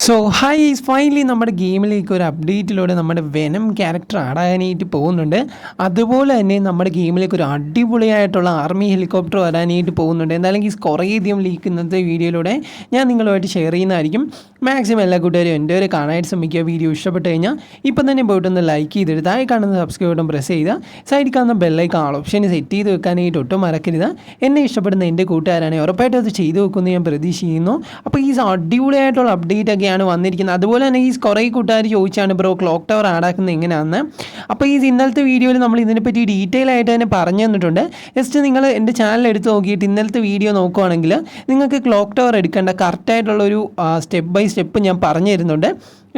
So hi is finally നമ്മുടെ ഗെയിമിലേക്ക് ഒരു അപ്ഡേറ്റിലൂടെ നമ്മുടെ വെനം ക്യാരക്ടർ ആടാനായിട്ട് പോകുന്നുണ്ട്. അതുപോലെ തന്നെ നമ്മുടെ ഗെയിമിലേക്ക് ഒരു അടിപൊളിയായിട്ടുള്ള ആർമി ഹെലികോപ്റ്റർ വരാനായിട്ട് പോകുന്നുണ്ട്. എന്തായാലും ഈ കുറേയധികം ലീക്ക് ഇന്നത്തെ വീഡിയോയിലൂടെ ഞാൻ നിങ്ങളുമായിട്ട് ഷെയർ ചെയ്യുന്നതായിരിക്കും. മാക്സിമം എല്ലാ കൂട്ടുകാരും എൻ്റെ ഒരു കാണാനായിട്ട് ശ്രമിക്കുക. വീഡിയോ ഇഷ്ടപ്പെട്ട് കഴിഞ്ഞാൽ ഇപ്പം തന്നെ പോയിട്ടൊന്ന് ലൈക്ക് ചെയ്തിട്ട് താഴെ കാണുന്ന സബ്സ്ക്രൈബ് ബട്ടൺ പ്രസ് ചെയ്താൽ സൈഡിൽ കാണുന്ന ബെല്ലൈക്കൺ ആൾ ഓപ്ഷൻ സെറ്റ് ചെയ്ത് വെക്കാനായിട്ട് ഒട്ടും മറക്കരുത്. എന്നെ ഇഷ്ടപ്പെടുന്ന എൻ്റെ കൂട്ടുകാരാണെങ്കിൽ ഉറപ്പായിട്ടും അത് ചെയ്തു വെക്കുമെന്ന് ഞാൻ പ്രതീക്ഷിക്കുന്നു. അപ്പോൾ ഈ അടിപൊളിയായിട്ടുള്ള അപ്ഡേറ്റ് ഒക്കെയാണ് വന്നിരിക്കുന്നത്. അതുപോലെ തന്നെ ഈ കുറേ കൂട്ടുകാർ ചോദിച്ചാണ് ബ്രോ ക്ലോക്ക് ടവർ ആടാക്കുന്നത് എങ്ങനെയാണെന്ന്. അപ്പോൾ ഈ ഇന്നലത്തെ വീഡിയോയിൽ നമ്മൾ ഇതിനെപ്പറ്റി ഡീറ്റെയിൽ ആയിട്ട് തന്നെ പറഞ്ഞു തന്നിട്ടുണ്ട്. ജസ്റ്റ് നിങ്ങൾ എൻ്റെ ചാനൽ എടുത്ത് നോക്കിയിട്ട് ഇന്നലത്തെ വീഡിയോ നോക്കുവാണെങ്കിൽ നിങ്ങൾക്ക് ക്ലോക്ക് ടവർ എടുക്കേണ്ട കറക്റ്റായിട്ടുള്ളൊരു സ്റ്റെപ്പ് ബൈ സ്റ്റെപ്പ് ഞാൻ പറഞ്ഞു തരുന്നുണ്ട്.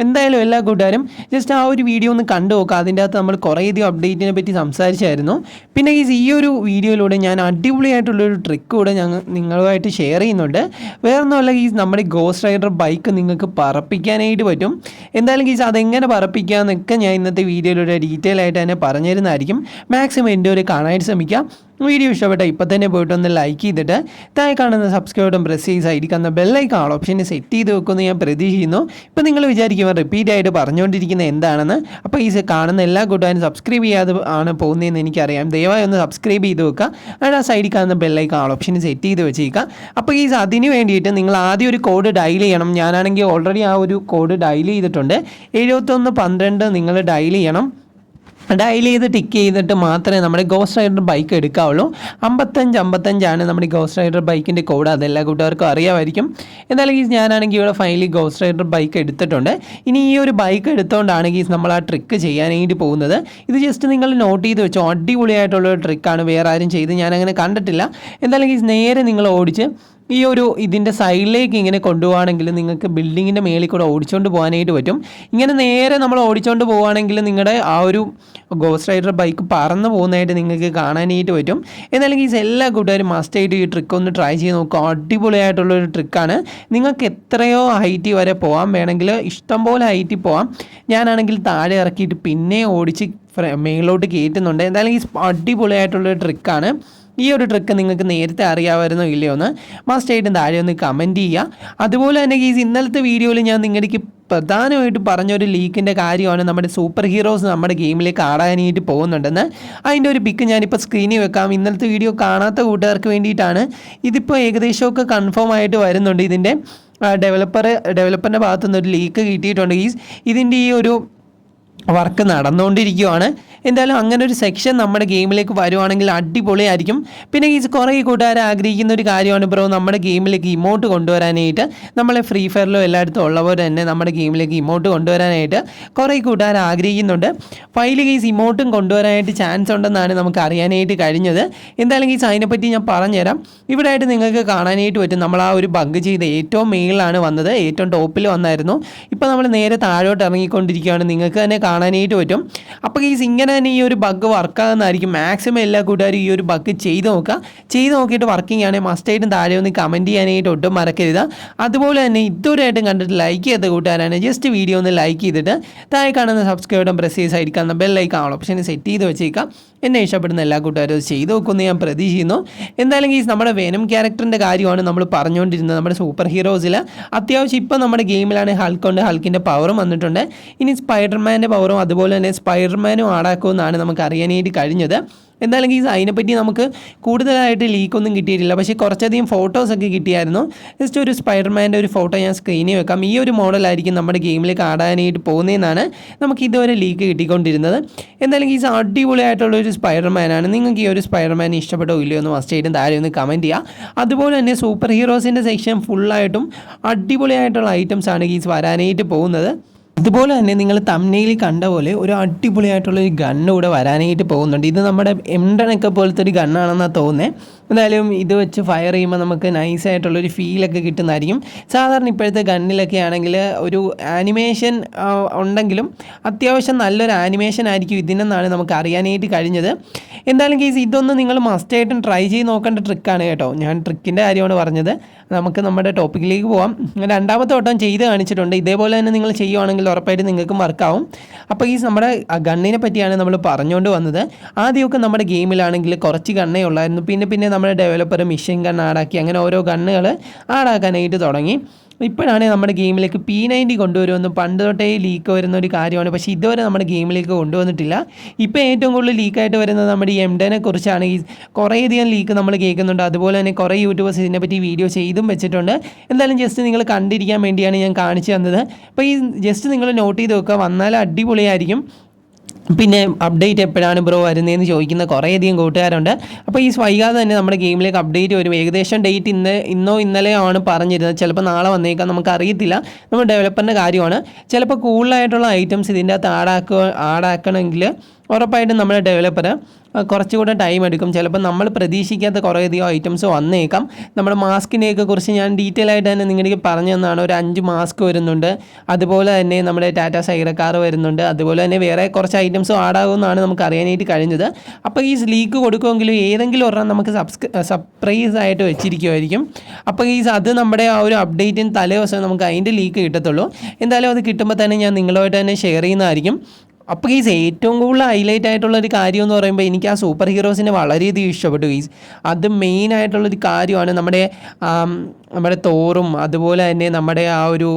എന്തായാലും എല്ലാ കൂട്ടുകാരും ജസ്റ്റ് ആ ഒരു വീഡിയോ ഒന്ന് കണ്ടു നോക്കുക. അതിൻ്റെ അകത്ത് നമ്മൾ കുറേയധികം അപ്ഡേറ്റിനെ പറ്റി സംസാരിച്ചായിരുന്നു. പിന്നെ ഈ ഒരു വീഡിയോയിലൂടെ ഞാൻ അടിപൊളിയായിട്ടുള്ളൊരു ട്രിക്ക് കൂടെ നിങ്ങളുമായിട്ട് ഷെയർ ചെയ്യുന്നുണ്ട്. വേറൊന്നുമല്ല, നമ്മുടെ ഗോസ്റ്റ് റൈഡർ ബൈക്ക് നിങ്ങൾക്ക് പറപ്പിക്കാനായിട്ട് പറ്റും. എന്തായാലും അതെങ്ങനെ പറപ്പിക്കാമെന്നൊക്കെ ഞാൻ ഇന്നത്തെ വീഡിയോയിലൂടെ ഡീറ്റെയിൽ ആയിട്ട് തന്നെ പറഞ്ഞു തരുന്നതായിരിക്കും. മാക്സിമം എൻ്റെ ഒരു കാണാനായിട്ട് ശ്രമിക്കാം. വീഡിയോ ഇഷ്ടപ്പെട്ട ഇപ്പം തന്നെ പോയിട്ടൊന്ന് ലൈക്ക് ചെയ്തിട്ട് താഴെ കാണുന്ന സബ്സ്ക്രൈബ് ബട്ടൺ പ്രസ് ചെയ്ത് സൈഡിൽ കാണുന്ന ബെല്ലൈക്കൺ ആൾ ഓപ്ഷന് സെറ്റ് ചെയ്ത് വെക്കുമെന്ന് ഞാൻ പ്രതീക്ഷിക്കുന്നു. ഇപ്പം നിങ്ങൾ വിചാരിക്കുമ്പോൾ റിപ്പീറ്റ് ആയിട്ട് പറഞ്ഞുകൊണ്ടിരിക്കുന്നത് എന്താണെന്ന്. അപ്പോൾ ഈ കാണുന്ന എല്ലാ കൂട്ടുകാരും സബ്സ്ക്രൈബ് ചെയ്യാതെ ആണ് പോകുന്നതെന്ന് എനിക്കറിയാം. ദയവായി ഒന്ന് സബ്സ്ക്രൈബ് ചെയ്ത് വെക്കുക. അതിന് ആ സൈഡിൽ കാണുന്ന ബെല്ലൈക്കൺ ആൾ ഓപ്ഷന് സെറ്റ് ചെയ്ത് വെച്ചേക്കുക. അപ്പോൾ അതിന് വേണ്ടിയിട്ട് നിങ്ങൾ ആദ്യം ഒരു കോഡ് ഡയൽ ചെയ്യണം. ഞാനാണെങ്കിൽ ഓൾറെഡി ആ ഒരു കോഡ് ഡയൽ ചെയ്തിട്ടുണ്ട്. 7112 നിങ്ങൾ ഡയൽ ചെയ്യണം. ഡയൽ ചെയ്ത് ടിക്ക് ചെയ്തിട്ട് മാത്രമേ നമ്മുടെ ഗോസ്റ്റ് റൈഡർ ബൈക്ക് എടുക്കാവുള്ളൂ. 5555 നമ്മുടെ ഗോസ്റ്റ് റൈഡർ ബൈക്കിൻ്റെ കോഡ്. അതെല്ലാ കൂട്ടുകാർക്കും അറിയാമായിരിക്കും. എന്നാലും ഞാനാണെങ്കിൽ ഇവിടെ ഫൈനലി ഗോസ്റ്റ് റൈഡർ ബൈക്ക് എടുത്തിട്ടുണ്ട്. ഇനി ഈ ഒരു ബൈക്ക് എടുത്തുകൊണ്ടാണെങ്കിൽ നമ്മൾ ആ ട്രിക്ക് ചെയ്യാനായിട്ട് പോകുന്നത്. ഇത് ജസ്റ്റ് നിങ്ങൾ നോട്ട് ചെയ്ത് വെച്ചോ. അടിപൊളിയായിട്ടുള്ളൊരു ട്രിക്കാണ്. വേറെ ആരും ചെയ്ത് ഞാനങ്ങനെ കണ്ടിട്ടില്ല. എന്തായാലും നേരെ നിങ്ങൾ ഓടിച്ച് ഇതിൻ്റെ സൈഡിലേക്ക് ഇങ്ങനെ കൊണ്ടുപോകുകയാണെങ്കിൽ നിങ്ങൾക്ക് ബിൽഡിങ്ങിൻ്റെ മേളിൽ കൂടെ ഓടിച്ചുകൊണ്ട് പോകാനായിട്ട് പറ്റും. ഇങ്ങനെ നേരെ നമ്മൾ ഓടിച്ചുകൊണ്ട് പോവുകയാണെങ്കിൽ നിങ്ങളുടെ ആ ഒരു ഗോസ്റ്റ് റൈഡർ ബൈക്ക് പറന്ന് പോകുന്നതായിട്ട് നിങ്ങൾക്ക് കാണാനായിട്ട് പറ്റും. എന്നാലും എല്ലാ കൂട്ടുകാരും മസ്റ്റായിട്ട് ഈ ട്രിക്ക് ഒന്ന് ട്രൈ ചെയ്ത് നോക്കുക. അടിപൊളിയായിട്ടുള്ളൊരു ട്രിക്കാണ്. നിങ്ങൾക്ക് എത്രയോ ഹൈറ്റ് വരെ പോകാം. വേണമെങ്കിൽ ഇഷ്ടംപോലെ ഹൈറ്റിൽ പോകാം. ഞാനാണെങ്കിൽ താഴെ ഇറക്കിയിട്ട് പിന്നെ ഓടിച്ച് മേളിലോട്ട് കയറ്റുന്നുണ്ട്. എന്തായാലും അടിപൊളിയായിട്ടുള്ളൊരു ട്രിക്കാണ്. ഈ ഒരു ട്രിക്ക് നിങ്ങൾക്ക് നേരത്തെ അറിയാമായിരുന്നോ ഇല്ലയോ എന്ന് മസ്റ്റായിട്ടും താഴെ ഒന്ന് കമൻറ്റ് ചെയ്യുക. അതുപോലെ തന്നെ ഇന്നലത്തെ വീഡിയോയിൽ ഞാൻ നിങ്ങൾക്ക് പ്രധാനമായിട്ട് പറഞ്ഞൊരു ലീക്കിൻ്റെ കാര്യമാണ് നമ്മുടെ സൂപ്പർ ഹീറോസ് നമ്മുടെ ഗെയിമിലേക്ക് ആടാനായിട്ട് പോകുന്നുണ്ടെന്ന്. അതിൻ്റെ ഒരു പിക്ക് ഞാനിപ്പോൾ സ്ക്രീനിൽ വെക്കാം. ഇന്നലത്തെ വീഡിയോ കാണാത്ത കൂട്ടുകാർക്ക് വേണ്ടിയിട്ടാണ്. ഇതിപ്പോൾ ഏകദേശമൊക്കെ കൺഫേം ആയിട്ട് വരുന്നുണ്ട്. ഇതിൻ്റെ ഡെവലപ്പറിൻ്റെ ഭാഗത്തുനിന്ന് ഒരു ലീക്ക് കിട്ടിയിട്ടുണ്ട്. ഇതിൻ്റെ ഈ ഒരു വർക്ക് നടന്നുകൊണ്ടിരിക്കുകയാണ്. എന്തായാലും അങ്ങനെ ഒരു സെക്ഷൻ നമ്മുടെ ഗെയിമിലേക്ക് വരുവാണെങ്കിൽ അടിപൊളിയായിരിക്കും. പിന്നെ കുറേ കൂട്ടുകാർ ആഗ്രഹിക്കുന്ന ഒരു കാര്യമാണ് ബ്രോ നമ്മുടെ ഗെയിമിലേക്ക് ഇമോട്ട് കൊണ്ടുവരാനായിട്ട്. നമ്മളെ ഫ്രീ ഫയറിലോ എല്ലായിടത്തും ഉള്ളവർ തന്നെ നമ്മുടെ ഗെയിമിലേക്ക് ഇമോട്ട് കൊണ്ടുവരാനായിട്ട് കുറേ കൂട്ടുകാർ ആഗ്രഹിക്കുന്നുണ്ട്. ഫൈനലി ഇമോട്ടും കൊണ്ടുവരാനായിട്ട് ചാൻസ് ഉണ്ടെന്നാണ് നമുക്ക് അറിയാനായിട്ട് കഴിഞ്ഞത്. എന്തായാലും അതിനെപ്പറ്റി ഞാൻ പറഞ്ഞുതരാം. ഇവിടെ ആയിട്ട് നിങ്ങൾക്ക് കാണാനായിട്ട് പറ്റും. നമ്മൾ ആ ഒരു ബഗ് ചെയ്ത് ഏറ്റവും മേളിലാണ് വന്നത്. ഏറ്റവും ടോപ്പിൽ വന്നായിരുന്നു. ഇപ്പോൾ നമ്മൾ നേരെ താഴോട്ട് ഇറങ്ങിക്കൊണ്ടിരിക്കുകയാണ്. നിങ്ങൾക്ക് തന്നെ കാണാനായിട്ട് പറ്റും. അപ്പോൾ ഇങ്ങനെ തന്നെ ഈ ഒരു ബഗ് വർക്കാകുന്നതായിരിക്കും. മാക്സിമം എല്ലാ കൂട്ടുകാരും ഈ ഒരു ബഗ് ചെയ്ത് നോക്കുക. ചെയ്ത് നോക്കിയിട്ട് വർക്കിംഗ് ആണെങ്കിൽ മസ്റ്റായിട്ടും താഴെ ഒന്ന് കമൻറ്റ് ചെയ്യാനായിട്ട് ഒട്ടും മറക്കരുത്. അതുപോലെ തന്നെ ഇതുവരെയായിട്ടും കണ്ടിട്ട് ലൈക്ക് ചെയ്ത കൂട്ടുകാരാണ് ജസ്റ്റ് വീഡിയോ ഒന്ന് ലൈക്ക് ചെയ്തിട്ട് താഴെ കാണുന്ന സബ്സ്ക്രൈബ് ബട്ടൺ പ്രസ് ചെയ്ത് സൈഡിൽ കാണുന്ന ബെല്ലൈക്കൺ ആൾ ഓപ്ഷൻ സെറ്റ് ചെയ്ത് വെച്ചേക്കാം. എന്നെ ഇഷ്ടപ്പെടുന്ന എല്ലാ കൂട്ടുകാരും അത് ചെയ്ത് നോക്കുമെന്ന് ഞാൻ പ്രതീക്ഷിക്കുന്നു. എന്തായാലും നമ്മുടെ വെനം ക്യാരക്ടറിൻ്റെ കാര്യമാണ് നമ്മൾ പറഞ്ഞുകൊണ്ടിരുന്നത്. നമ്മുടെ സൂപ്പർ ഹീറോസിൽ അത്യാവശ്യം ഇപ്പോൾ നമ്മുടെ ഗെയിമിലാണ് ഹൾക്കുണ്ട്. ഹൾക്കിൻ്റെ പവറും വന്നിട്ടുണ്ട്. ഇനി സ്പൈഡർമാൻ്റെ പവറും അതുപോലെ തന്നെ സ്പൈഡർമാനും ആടാക്കുമെന്നാണ് നമുക്ക് അറിയാനായിട്ട് കഴിഞ്ഞത്. എന്തായാലും അതിനെപ്പറ്റി നമുക്ക് കൂടുതലായിട്ട് ലീക്കൊന്നും കിട്ടിയിട്ടില്ല. പക്ഷേ കുറച്ചധികം ഫോട്ടോസൊക്കെ കിട്ടിയായിരുന്നു. ജസ്റ്റ് ഒരു സ്പൈഡർമാൻ്റെ ഒരു ഫോട്ടോ ഞാൻ സ്ക്രീനിൽ വെക്കാം. ഈ ഒരു മോഡലായിരിക്കും നമ്മുടെ ഗെയിമിലേക്ക് ആടാനായിട്ട് പോകുന്നതെന്നാണ് നമുക്ക് ഇതുവരെ ലീക്ക് കിട്ടിക്കൊണ്ടിരുന്നത്. എന്തായാലും അടിപൊളിയായിട്ടുള്ളൊരു സ്പൈഡർമാനാണ്. നിങ്ങൾക്ക് ഈ ഒരു സ്പൈഡർമാൻ ഇഷ്ടപ്പെട്ടോ ഇല്ലയോ എന്ന് മസ്റ്റായിട്ടും താഴെ ഒന്ന് കമൻറ്റ് ചെയ്യുക. അതുപോലെ തന്നെ സൂപ്പർ ഹീറോസിൻ്റെ സെക്ഷൻ ഫുള്ളായിട്ടും അടിപൊളിയായിട്ടുള്ള ഐറ്റംസാണ് വരാനായിട്ട് പോകുന്നത്. അതുപോലെ തന്നെ നിങ്ങൾ തംബ്നെയിലിൽ കണ്ട പോലെ ഒരു അടിപൊളിയായിട്ടുള്ളൊരു ഗണ്ണ് കൂടെ വരാനായിട്ട് പോകുന്നുണ്ട്. ഇത് നമ്മുടെ M10 പോലത്തെ ഒരു ഗണ്ണാണെന്നാണ് തോന്നുന്നത്. എന്തായാലും ഇത് വെച്ച് ഫയർ ചെയ്യുമ്പോൾ നമുക്ക് നൈസായിട്ടുള്ളൊരു ഫീലൊക്കെ കിട്ടുന്നതായിരിക്കും. സാധാരണ ഇപ്പോഴത്തെ ഗണ്ണിലൊക്കെ ആണെങ്കിൽ ഒരു ആനിമേഷൻ ഉണ്ടെങ്കിലും അത്യാവശ്യം നല്ലൊരു ആനിമേഷൻ ആയിരിക്കും ഇതിനെന്നാണ് നമുക്ക് അറിയാനായിട്ട് കഴിഞ്ഞത്. എന്തായാലും ഇതൊന്നും നിങ്ങൾ മസ്റ്റായിട്ടും ട്രൈ ചെയ്ത് നോക്കേണ്ട ട്രിക്കാണ് കേട്ടോ. ഞാൻ ട്രിക്കിൻ്റെ കാര്യമാണ് പറഞ്ഞത്. നമുക്ക് നമ്മുടെ ടോപ്പിക്കിലേക്ക് പോകാം. രണ്ടാമത്തെ വട്ടം ചെയ്ത് കാണിച്ചിട്ടുണ്ട്. ഇതേപോലെ തന്നെ നിങ്ങൾ ചെയ്യുവാണെങ്കിൽ ഉറപ്പായിട്ട് നിങ്ങൾക്ക് വർക്കാവും. അപ്പോൾ നമ്മുടെ ഗണ്ണിനെ പറ്റിയാണ് നമ്മൾ പറഞ്ഞുകൊണ്ട് വന്നത്. ആദ്യമൊക്കെ നമ്മുടെ ഗെയിമിലാണെങ്കിൽ കുറച്ച് ഗണ്ണേ ഉള്ളായിരുന്നു. പിന്നെ നമ്മുടെ ഡെവലപ്പർ മിഷൻ ഗൺ ആടാക്കി അങ്ങനെ ഓരോ ഗണ്ണുകൾ ആടാക്കാനായിട്ട് തുടങ്ങി. ഇപ്പോഴാണ് നമ്മുടെ ഗെയിമിലേക്ക് P90 കൊണ്ടുവരുമെന്ന് പണ്ട് തൊട്ടേ ലീക്ക് വരുന്ന ഒരു കാര്യമാണ്. പക്ഷേ ഇതുവരെ നമ്മുടെ ഗെയിമിലേക്ക് കൊണ്ടുവന്നിട്ടില്ല. ഇപ്പോൾ ഏറ്റവും കൂടുതൽ ലീക്കായിട്ട് വരുന്നത് നമ്മുടെ ഈ M10നെ കുറിച്ചാണ്. ഈ കുറേയധികം ലീക്ക് നമ്മൾ കേൾക്കുന്നുണ്ട്. അതുപോലെ തന്നെ കുറേ യൂട്യൂബേഴ്സ് ഇതിനെപ്പറ്റി വീഡിയോ ചെയ്തും വെച്ചിട്ടുണ്ട്. എന്തായാലും ജസ്റ്റ് നിങ്ങൾ കണ്ടിരിക്കാൻ വേണ്ടിയാണ് ഞാൻ കാണിച്ചു തന്നത്. അപ്പോൾ ഈ ജസ്റ്റ് നിങ്ങൾ നോട്ട് ചെയ്ത് വെക്കുക, വന്നാൽ അടിപൊളിയായിരിക്കും. പിന്നെ അപ്ഡേറ്റ് എപ്പോഴാണ് ബ്രോ വരുന്നതെന്ന് ചോദിക്കുന്ന കുറേയധികം കൂട്ടുകാരുണ്ട്. അപ്പോൾ ഈ വൈകാതെ തന്നെ നമ്മുടെ ഗെയിമിലേക്ക് അപ്ഡേറ്റ് വരും. ഏകദേശം ഡേറ്റ് ഇന്നോ ഇന്നലെയോ ആണ് പറഞ്ഞിരുന്നത്. ചിലപ്പോൾ നാളെ വന്നേക്കാം, നമുക്കറിയത്തില്ല. നമ്മൾ ഡെവലപ്പറിൻ്റെ കാര്യമാണ്. ചിലപ്പോൾ കൂടുതലായിട്ടുള്ള ഐറ്റംസ് ഇതിൻ്റെ അകത്ത് ആഡാക്കണമെങ്കിൽ ഉറപ്പായിട്ടും നമ്മുടെ ഡെവലപ്പർ കുറച്ചുകൂടെ ടൈം എടുക്കും. ചിലപ്പോൾ നമ്മൾ പ്രതീക്ഷിക്കാത്ത കുറേയധികം ഐറ്റംസ് വന്നേക്കാം. നമ്മുടെ മാസ്കിനെയൊക്കെ കുറിച്ച് ഞാൻ ഡീറ്റെയിൽ ആയിട്ട് തന്നെ നിങ്ങൾക്ക് പറഞ്ഞു തന്നതാണ്. ഒരു 5 മാസ്ക് വരുന്നുണ്ട്. അതുപോലെ തന്നെ നമ്മുടെ ടാറ്റ സൈറ കാർ വരുന്നുണ്ട്. അതുപോലെ തന്നെ വേറെ കുറച്ച് ഐറ്റംസും ആഡാകുമെന്നാണ് നമുക്ക് അറിയാനായിട്ട് കഴിഞ്ഞത്. അപ്പോൾ ഈ ലീക്ക് കൊടുക്കുമെങ്കിലും ഏതെങ്കിലും ഒരെണ്ണം നമുക്ക് സർപ്രൈസ് ആയിട്ട് വെച്ചിരിക്കുമായിരിക്കും. അപ്പോൾ അത് നമ്മുടെ ആ ഒരു അപ്ഡേറ്റിന് തലേ ദിവസം നമുക്ക് അതിൻ്റെ ലീക്ക് കിട്ടത്തുള്ളൂ. എന്തായാലും അത് കിട്ടുമ്പോൾ തന്നെ ഞാൻ നിങ്ങളുമായിട്ട് തന്നെ ഷെയർ ചെയ്യുന്നതായിരിക്കും. അപ്പോൾ ഏറ്റവും കൂടുതൽ ഹൈലൈറ്റ് ആയിട്ടുള്ളൊരു കാര്യം എന്ന് പറയുമ്പോൾ എനിക്ക് ആ സൂപ്പർ ഹീറോസിനെ വളരെയധികം ഇഷ്ടപ്പെട്ടു. അത് മെയിനായിട്ടുള്ളൊരു കാര്യമാണ്. നമ്മുടെ തോറും അതുപോലെ തന്നെ നമ്മുടെ ആ ഒരു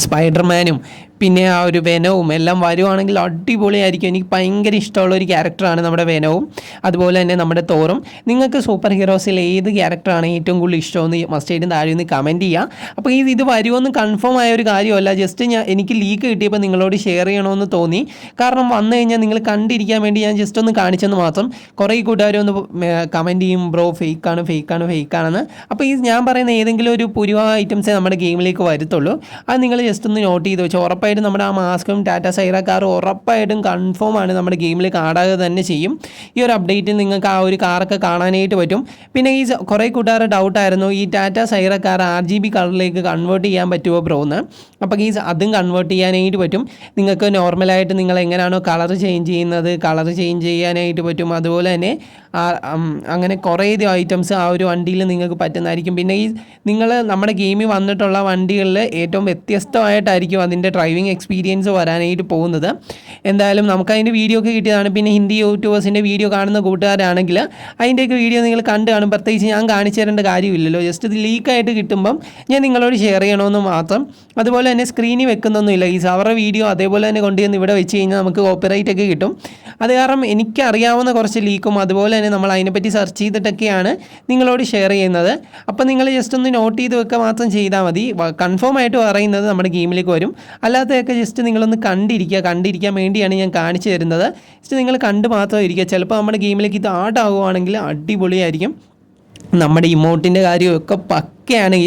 സ്പൈഡർമാനും പിന്നെ ആ ഒരു വെനവും എല്ലാം വരുവാണെങ്കിൽ അടിപൊളിയായിരിക്കും. എനിക്ക് ഭയങ്കര ഇഷ്ടമുള്ളൊരു ക്യാരക്ടറാണ് നമ്മുടെ വെനവും, അതുപോലെ തന്നെ നമ്മുടെ തോറും. നിങ്ങൾക്ക് സൂപ്പർ ഹീറോസിൽ ഏത് ക്യാരക്ടറാണ് ഏറ്റവും കൂടുതൽ ഇഷ്ടമെന്ന് മസ്റ്റായിട്ടും താഴെ ഒന്ന് കമൻറ്റ് ചെയ്യുക. അപ്പോൾ ഇത് വരുമെന്ന് കൺഫേം ആയ ഒരു കാര്യമല്ല, ജസ്റ്റ് എനിക്ക് ലീക്ക് കിട്ടിയപ്പോൾ നിങ്ങളോട് ഷെയർ ചെയ്യണമെന്ന് തോന്നി. കാരണം വന്നു കഴിഞ്ഞാൽ നിങ്ങൾ കണ്ടിരിക്കാൻ വേണ്ടി ഞാൻ ജസ്റ്റ് ഒന്ന് കാണിച്ചെന്ന് മാത്രം. കുറേ കൂട്ടുകാരൊന്ന് കമൻറ്റ് ചെയ്യും, ബ്രോ ഫേക്കാണെന്ന്. അപ്പോൾ ഞാൻ പറയുന്ന ഏതെങ്കിലും ഒരു പുതിയ ഐറ്റംസേ നമ്മുടെ ഗെയിമിലേക്ക് വരത്തുള്ളൂ. അത് നിങ്ങൾ ജസ്റ്റ് ഒന്ന് നോട്ട് ചെയ്ത് വെച്ചു. ഉറപ്പായിട്ടും നമ്മുടെ ആ മാസ്കും ടാറ്റ സൈറ കാറും ഉറപ്പായിട്ടും കൺഫേം ആണ് നമ്മുടെ ഗെയിമിലേക്ക് ആഡാകുക തന്നെ ചെയ്യും. ഈ ഒരു അപ്ഡേറ്റിൽ നിങ്ങൾക്ക് ആ ഒരു കാറൊക്കെ കാണാനായിട്ട് പറ്റും. പിന്നെ കുറേ കൂട്ടുകാരുടെ ഡൗട്ടായിരുന്നു ഈ ടാറ്റ സൈറ കാർ RGB കളറിലേക്ക് കൺവേർട്ട് ചെയ്യാൻ പറ്റുമോ ബ്രോ എന്ന്. അപ്പോൾ അതും കൺവേർട്ട് ചെയ്യാനായിട്ട് പറ്റും. നിങ്ങൾക്ക് നോർമലായിട്ട് നിങ്ങൾ എങ്ങനെയാണോ കളർ ചേഞ്ച് ചെയ്യുന്നത്, കളർ ചേഞ്ച് ചെയ്യാനായിട്ട് പറ്റും. അതുപോലെ തന്നെ അങ്ങനെ കുറേയധികം ഐറ്റംസ് ആ ഒരു വണ്ടിയിൽ നിങ്ങൾക്ക് പറ്റുന്നതായിരിക്കും. പിന്നെ നിങ്ങൾ നമ്മുടെ ഗെയിമിൽ വന്നിട്ടുള്ള വണ്ടികളിൽ ഏറ്റവും വ്യത്യസ്തമായിട്ടായിരിക്കും അതിൻ്റെ ഡ്രൈവിംഗ് എക്സ്പീരിയൻസ് വരാനായിട്ട് പോകുന്നത്. എന്തായാലും നമുക്കതിൻ്റെ വീഡിയോ ഒക്കെ കിട്ടിയതാണ്. പിന്നെ ഹിന്ദി യൂട്യൂബേഴ്സിൻ്റെ വീഡിയോ കാണുന്ന കൂട്ടുകാരാണെങ്കിൽ അതിൻ്റെയൊക്കെ വീഡിയോ നിങ്ങൾ കണ്ടു കാണും. പ്രത്യേകിച്ച് ഞാൻ കാണിച്ചു തരേണ്ട കാര്യമില്ലല്ലോ. ജസ്റ്റ് ഇത് ലീക്കായിട്ട് കിട്ടുമ്പം ഞാൻ നിങ്ങളോട് ഷെയർ ചെയ്യണമെന്ന് മാത്രം. അതുപോലെ തന്നെ സ്ക്രീനിൽ വെക്കുന്നൊന്നുമില്ല. അവരുടെ വീഡിയോ അതേപോലെ തന്നെ കൊണ്ടുവന്ന് ഇവിടെ വെച്ച് കഴിഞ്ഞാൽ നമുക്ക് കോപ്പിറൈറ്റ് ഒക്കെ കിട്ടും. അത് കാരണം എനിക്കറിയാവുന്ന കുറച്ച് ലീക്കും അതുപോലെ തന്നെ നമ്മൾ അതിനെപ്പറ്റി സെർച്ച് ചെയ്തിട്ടൊക്കെയാണ് നിങ്ങളോട് ഷെയർ ചെയ്യുന്നത്. അപ്പോൾ നിങ്ങൾ ജസ്റ്റ് ഒന്ന് നോട്ട് ചെയ്ത് വെക്കുക മാത്രം ചെയ്താൽ മതി. കൺഫേം ആയിട്ട് പറയുന്നത് നമ്മുടെ ഗെയിമിലേക്ക് വരും. അല്ലാത്തതൊക്കെ ജസ്റ്റ് നിങ്ങളൊന്ന് കണ്ടിരിക്കാൻ വേണ്ടിയാണ് ഞാൻ കാണിച്ചു തരുന്നത്. ജസ്റ്റ് നിങ്ങൾ കണ്ട് മാത്രം ഇരിക്കുക. ചിലപ്പോൾ നമ്മുടെ ഗെയിമിലേക്ക് ഇത് ആഡാകുവാണെങ്കിൽ അടിപൊളിയായിരിക്കും. നമ്മുടെ ഇമോട്ടിൻ്റെ കാര്യമൊക്കെ പക്കയാണ്.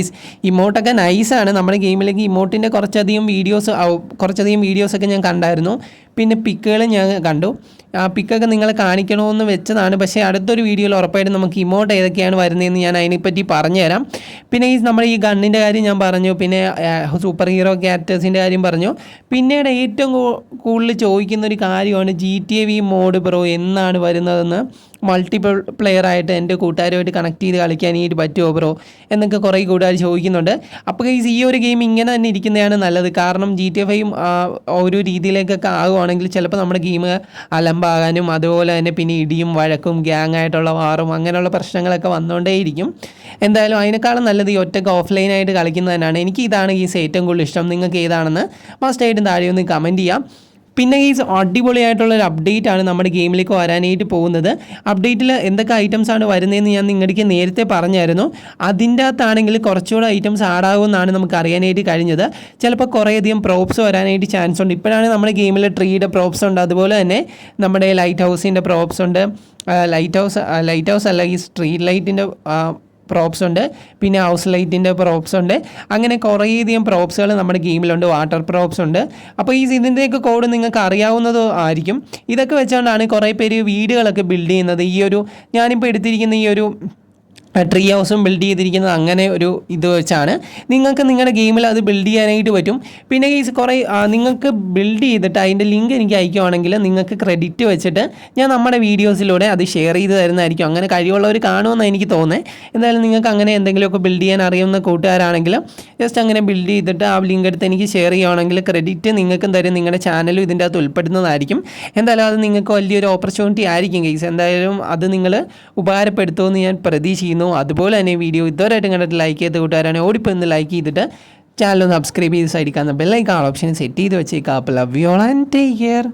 ഇമോട്ടൊക്കെ നൈസാണ്. നമ്മുടെ ഗെയിമിലേക്ക് ഇമോട്ടിൻ്റെ കുറച്ചധികം വീഡിയോസൊക്കെ ഞാൻ കണ്ടായിരുന്നു. പിന്നെ പിക്കുകൾ ഞാൻ കണ്ടു. ആ പിക്കൊക്കെ നിങ്ങളെ കാണിക്കണമെന്ന് വെച്ചതാണ്. പക്ഷേ അടുത്തൊരു വീഡിയോയിൽ ഉറപ്പായിട്ടും നമുക്ക് ഇമോട്ട് ഏതൊക്കെയാണ് വരുന്നതെന്ന് ഞാൻ അതിനെപ്പറ്റി പറഞ്ഞുതരാം. പിന്നെ നമ്മുടെ ഈ ഗണ്ണിൻ്റെ കാര്യം ഞാൻ പറഞ്ഞു. പിന്നെ സൂപ്പർ ഹീറോ ക്യാരക്ടേഴ്സിൻ്റെ കാര്യം പറഞ്ഞു. പിന്നീട് ഏറ്റവും കൂടുതൽ ചോദിക്കുന്നൊരു കാര്യമാണ് GTA V മോഡ് ബ്രോ എന്നാണ് വരുന്നതെന്ന്. മൾട്ടിപ്പിൾ പ്ലെയർ ആയിട്ട് എൻ്റെ കൂട്ടുകാരുമായിട്ട് കണക്ട് ചെയ്ത് കളിക്കാനായിട്ട് പറ്റുമോ ബ്രോ എന്നൊക്കെ കുറേ കൂട്ടുകാർ ചോദിക്കുന്നുണ്ട്. അപ്പോൾ ഈ ഒരു ഗെയിം ഇങ്ങനെ തന്നെ ഇരിക്കുന്നതാണ് നല്ലത്. കാരണം GTA 5 ഒരു രീതിയിലേക്കൊക്കെ ആകുവാണെങ്കിൽ ചിലപ്പോൾ നമ്മുടെ ഗെയിം അലമ്പാകാനും അതുപോലെ തന്നെ പിന്നെ ഇടിയും വഴക്കും ഗ്യാങ് ആയിട്ടുള്ള വാറും അങ്ങനെയുള്ള പ്രശ്നങ്ങളൊക്കെ വന്നുകൊണ്ടേയിരിക്കും. എന്തായാലും അതിനേക്കാളും നല്ലത് ഈ ഒറ്റയ്ക്ക് ഓഫ്ലൈനായിട്ട് കളിക്കുന്നത് തന്നെയാണ്. എനിക്ക് ഇതാണ് ഏറ്റവും കൂടുതൽ ഇഷ്ടം. നിങ്ങൾക്ക് ഏതാണെന്ന് മസ്റ്റായിട്ടും താഴെ ഒന്ന് കമൻറ്റ് ചെയ്യാം. പിന്നെ അടിപൊളിയായിട്ടുള്ളൊരു അപ്ഡേറ്റ് ആണ് നമ്മുടെ ഗെയിമിലേക്ക് വരാനായിട്ട് പോകുന്നത്. അപ്ഡേറ്റിൽ എന്തൊക്കെ ഐറ്റംസ് ആണ് വരുന്നതെന്ന് ഞാൻ നിങ്ങൾക്ക് നേരത്തെ പറഞ്ഞായിരുന്നു. അതിൻ്റെ അകത്താണെങ്കിൽ കുറച്ചുകൂടെ ഐറ്റംസ് ആഡാകുമെന്നാണ് നമുക്ക് അറിയാനായിട്ട് കഴിഞ്ഞത്. ചിലപ്പോൾ കുറേയധികം പ്രോപ്സ് വരാനായിട്ട് ചാൻസ് ഉണ്ട്. ഇപ്പോഴാണ് നമ്മുടെ ഗെയിമിൽ ട്രീയുടെ പ്രോപ്സ് ഉണ്ട്. അതുപോലെ തന്നെ നമ്മുടെ ലൈറ്റ് ഹൗസിൻ്റെ പ്രോപ്സ് ഉണ്ട്. ലൈറ്റ് ഹൗസ് അല്ല, ഈ സ്ട്രീറ്റ് ലൈറ്റിൻ്റെ പ്രോപ്സ് ഉണ്ട്. പിന്നെ ഹൗസ് ലൈറ്റിൻ്റെ പ്രോപ്സ് ഉണ്ട്. അങ്ങനെ കുറേയധികം പ്രോപ്സുകൾ നമ്മുടെ ഗെയിമിലുണ്ട്. വാട്ടർ പ്രോപ്സ് ഉണ്ട്. അപ്പോൾ ഇതിൻ്റെയൊക്കെ കോഡ് നിങ്ങൾക്ക് അറിയാവുന്നതോ ആയിരിക്കും. ഇതൊക്കെ വെച്ചുകൊണ്ടാണ് കുറേ പേര് വീടുകളൊക്കെ ബിൽഡ് ചെയ്യുന്നത്. ഞാനിപ്പോൾ എടുത്തിരിക്കുന്ന ഈ ഒരു ട്രീ ഹൗസും ബിൽഡ് ചെയ്തിരിക്കുന്നത് അങ്ങനെ ഒരു ഇത് വെച്ചാണ്. നിങ്ങൾക്ക് നിങ്ങളുടെ ഗെയിമിൽ അത് ബിൽഡ് ചെയ്യാനായിട്ട് പറ്റും. പിന്നെ കുറേ നിങ്ങൾക്ക് ബിൽഡ് ചെയ്തിട്ട് അതിൻ്റെ ലിങ്ക് എനിക്ക് അയക്കുകയാണെങ്കിൽ നിങ്ങൾക്ക് ക്രെഡിറ്റ് വെച്ചിട്ട് ഞാൻ നമ്മുടെ വീഡിയോസിലൂടെ അത് ഷെയർ ചെയ്ത് തരുന്നതായിരിക്കും. അങ്ങനെ കഴിവുള്ളവർ കാണുമെന്ന് എനിക്ക് തോന്നുന്നത്. എന്തായാലും നിങ്ങൾക്ക് അങ്ങനെ എന്തെങ്കിലുമൊക്കെ ബിൽഡ് ചെയ്യാൻ അറിയുന്ന കൂട്ടുകാരാണെങ്കിൽ ജസ്റ്റ് അങ്ങനെ ബിൽഡ് ചെയ്തിട്ട് ആ ലിങ്ക് എടുത്ത് എനിക്ക് ഷെയർ ചെയ്യുകയാണെങ്കിൽ ക്രെഡിറ്റ് നിങ്ങൾക്കും തരും. നിങ്ങളുടെ ചാനലും ഇതിൻ്റെ അകത്ത് ഉൾപ്പെടുന്നതായിരിക്കും. എന്തായാലും അത് നിങ്ങൾക്ക് വലിയൊരു ഓപ്പർച്യൂണിറ്റി ആയിരിക്കും ഗൈസ്. എന്തായാലും അത് നിങ്ങൾ ഉപകാരപ്പെടുത്തുമെന്ന് ഞാൻ പ്രതീക്ഷിക്കുന്നു. തോന്നുന്നു. അതുപോലെ തന്നെ വീഡിയോ ഇതുവരെയായിട്ടും കണ്ടിട്ട് ലൈക്ക് ചെയ്ത് കൂട്ടുകാരാണ് ഓടിപ്പോയി ഒന്ന് ലൈക്ക് ചെയ്തിട്ട് ചാനൽ ഒന്ന് സബ്സ്ക്രൈബ് ചെയ്ത് സൈഡിൽ കാണുന്ന ബെല്ലൈക്കൺ ഓപ്ഷൻ സെറ്റ് ചെയ്ത് വെച്ചേക്കാം. അപ്പോൾ love you all and take care.